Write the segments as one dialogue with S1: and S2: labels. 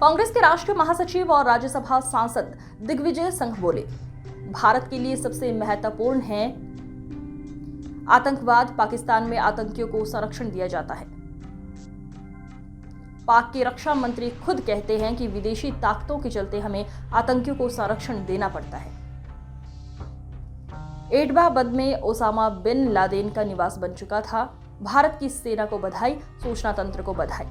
S1: कांग्रेस के राष्ट्रीय महासचिव और राज्यसभा सांसद दिग्विजय सिंह बोले, भारत के लिए सबसे महत्वपूर्ण है आतंकवाद। पाकिस्तान में आतंकियों को संरक्षण दिया जाता है। पाक के रक्षा मंत्री खुद कहते हैं कि विदेशी ताकतों के चलते हमें आतंकियों को संरक्षण देना पड़ता है। एडवाबाद में ओसामा बिन लादेन का निवास बन चुका था। भारत की सेना को बधाई, सूचना तंत्र को बधाई,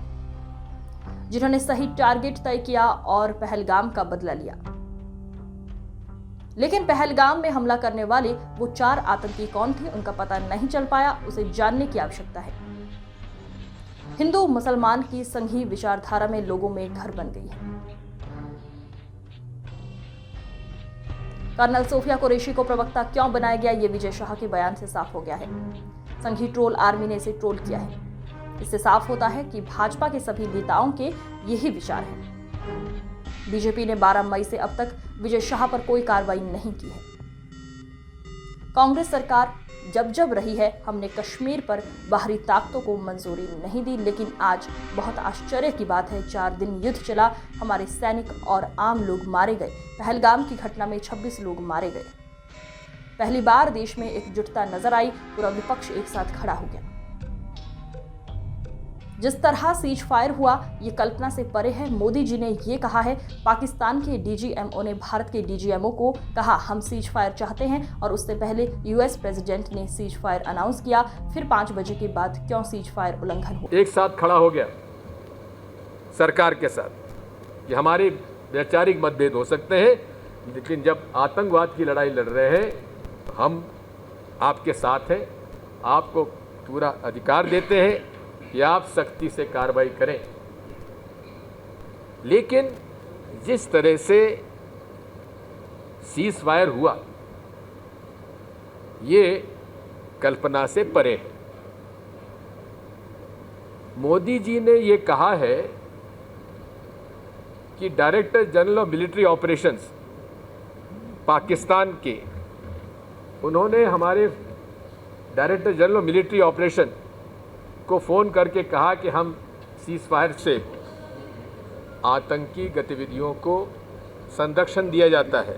S1: जिन्होंने सही टारगेट तय किया और पहलगाम का बदला लिया। लेकिन पहलगाम में हमला करने वाले वो 4 आतंकी कौन थे, उनका पता नहीं चल पाया। उसे जानने की आवश्यकता है। हिंदू मुसलमान की संघी विचारधारा में लोगों में घर बन गई है। कर्नल सोफिया कुरैशी को प्रवक्ता क्यों बनाया गया, ये विजय शाह के बयान से साफ हो गया है। संघी ट्रोल आर्मी ने इसे ट्रोल किया है। इससे साफ होता है कि भाजपा के सभी नेताओं के यही विचार हैं। बीजेपी ने 12 मई से अब तक विजय शाह पर कोई कार्रवाई नहीं की है। कांग्रेस सरकार जब रही है, हमने कश्मीर पर बाहरी ताकतों को मंजूरी नहीं दी। लेकिन आज बहुत आश्चर्य की बात है, 4 दिन युद्ध चला, हमारे सैनिक और आम लोग मारे गए। पहलगाम की घटना में 26 लोग मारे गए। पहली बार देश में एकजुटता नजर आई, पूरा विपक्ष एक साथ खड़ा हो गया। जिस तरह सीज फायर हुआ, ये कल्पना से परे है। मोदी जी ने ये कहा है, पाकिस्तान के डीजीएमओ ने भारत के डीजीएमओ को कहा हम सीज फायर चाहते हैं, और उससे पहले यूएस प्रेसिडेंट ने सीज फायर अनाउंस किया। फिर 5 बजे के बाद क्यों सीज फायर उल्लंघन हुआ?
S2: एक साथ खड़ा हो गया सरकार के साथ कि हमारे वैचारिक मतभेद हो सकते हैं, लेकिन जब आतंकवाद की लड़ाई लड़ रहे हैं, हम आपके साथ हैं, आपको पूरा अधिकार देते हैं कि आप सख्ती से कार्रवाई करें। लेकिन जिस तरह से सीज फायर हुआ, ये कल्पना से परे है। मोदी जी ने ये कहा है कि director general of military operations Pakistan के, उन्होंने हमारे director general of military operation को फ़ोन करके कहा कि हम सीज फायर से आतंकी गतिविधियों को संरक्षण दिया जाता है।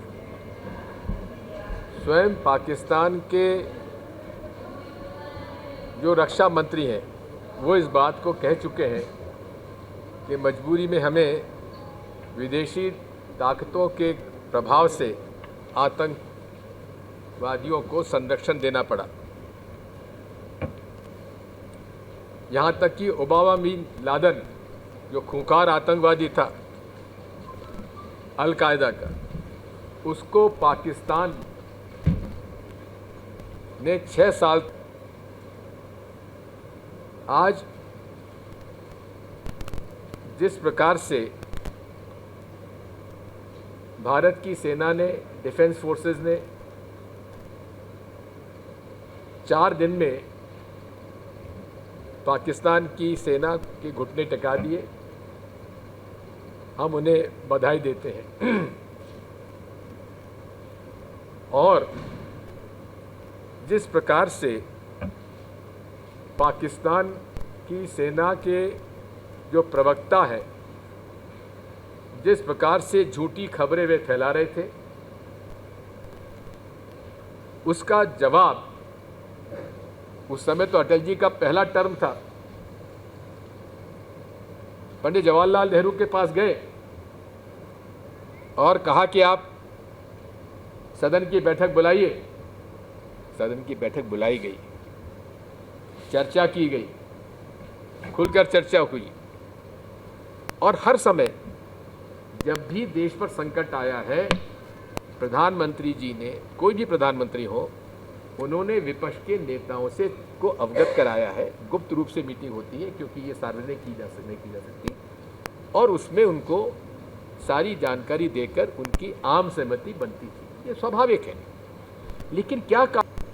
S2: स्वयं पाकिस्तान के जो रक्षा मंत्री हैं, वो इस बात को कह चुके हैं कि मजबूरी में हमें विदेशी ताकतों के प्रभाव से आतंकवादियों को संरक्षण देना पड़ा। यहाँ तक कि ओसामा बिन लादेन, जो खूंखार आतंकवादी था अल-कायदा का, उसको पाकिस्तान ने 6 साल, आज जिस प्रकार से भारत की सेना ने, डिफेंस फोर्सेस ने 4 दिन में पाकिस्तान की सेना के घुटने टिका दिए, हम उन्हें बधाई देते हैं। और जिस प्रकार से पाकिस्तान की सेना के जो प्रवक्ता है, जिस प्रकार से झूठी खबरें वे फैला रहे थे, उसका जवाब, उस समय तो अटल जी का पहला टर्म था, पंडित जवाहरलाल नेहरू के पास गए और कहा कि आप सदन की बैठक बुलाइए। सदन की बैठक बुलाई गई, चर्चा की गई, खुलकर चर्चा हुई। और हर समय जब भी देश पर संकट आया है, प्रधानमंत्री जी ने, कोई भी प्रधानमंत्री हो, उन्होंने विपक्ष के नेताओं से को अवगत कराया है। गुप्त रूप से मीटिंग होती है, क्योंकि ये सार्वजनिक नहीं की जा सकती, और उसमें उनको सारी जानकारी देकर उनकी आम सहमति बनती थी। ये स्वाभाविक है। लेकिन क्या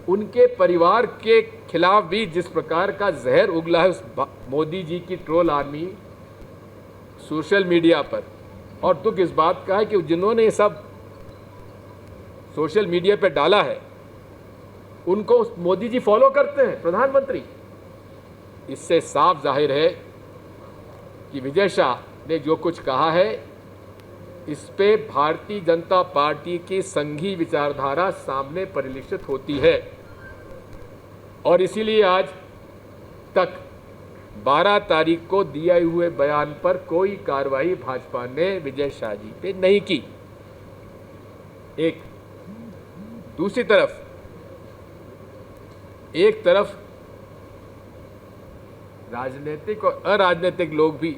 S2: उनके परिवार के खिलाफ भी जिस प्रकार का जहर उगला है उस मोदी जी की ट्रोल आर्मी सोशल मीडिया पर, और दुख इस बात का है कि जिन्होंने ये सब सोशल मीडिया पर डाला है, उनको मोदी जी फॉलो करते हैं, प्रधानमंत्री। इससे साफ जाहिर है कि विजय शाह ने जो कुछ कहा है, इस पे भारतीय जनता पार्टी की संघी विचारधारा सामने परिलक्षित होती है और इसीलिए आज तक 12 तारीख को दिए हुए बयान पर कोई कार्रवाई भाजपा ने विजय शाह जी पे नहीं की। एक दूसरी तरफ राजनीतिक और अराजनीतिक लोग भी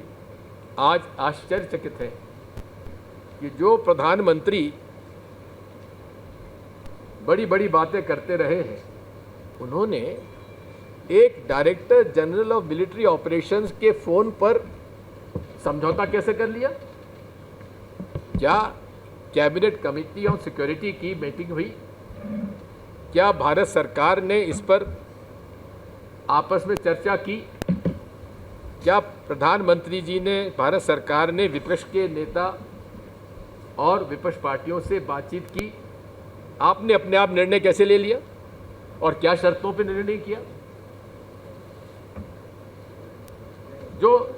S2: आज आश्चर्यचकित हैं कि जो प्रधानमंत्री बड़ी बड़ी बातें करते रहे हैं, उन्होंने एक director general of military operations के फोन पर समझौता कैसे कर लिया? क्या कैबिनेट कमेटी ऑन सिक्योरिटी की मीटिंग हुई? क्या भारत सरकार ने इस पर आपस में चर्चा की? क्या प्रधानमंत्री जी ने, भारत सरकार ने विपक्ष के नेता और विपक्ष पार्टियों से बातचीत की? आपने अपने आप निर्णय कैसे ले लिया और क्या शर्तों पर निर्णय किया? जो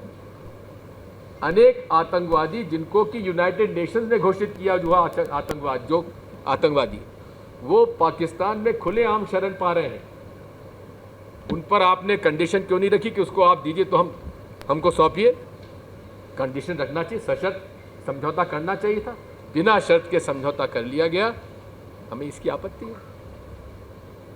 S2: अनेक आतंकवादी, जिनको कि यूनाइटेड नेशंस ने घोषित किया जो आतंकवादी, वो पाकिस्तान में खुलेआम शरण पा रहे हैं, उन पर आपने कंडीशन क्यों नहीं रखी कि उसको आप दीजिए तो हमको सौंपिए? कंडीशन रखना चाहिए, सशर्त समझौता करना चाहिए था। बिना शर्त के समझौता कर लिया गया, हमें इसकी आपत्ति है।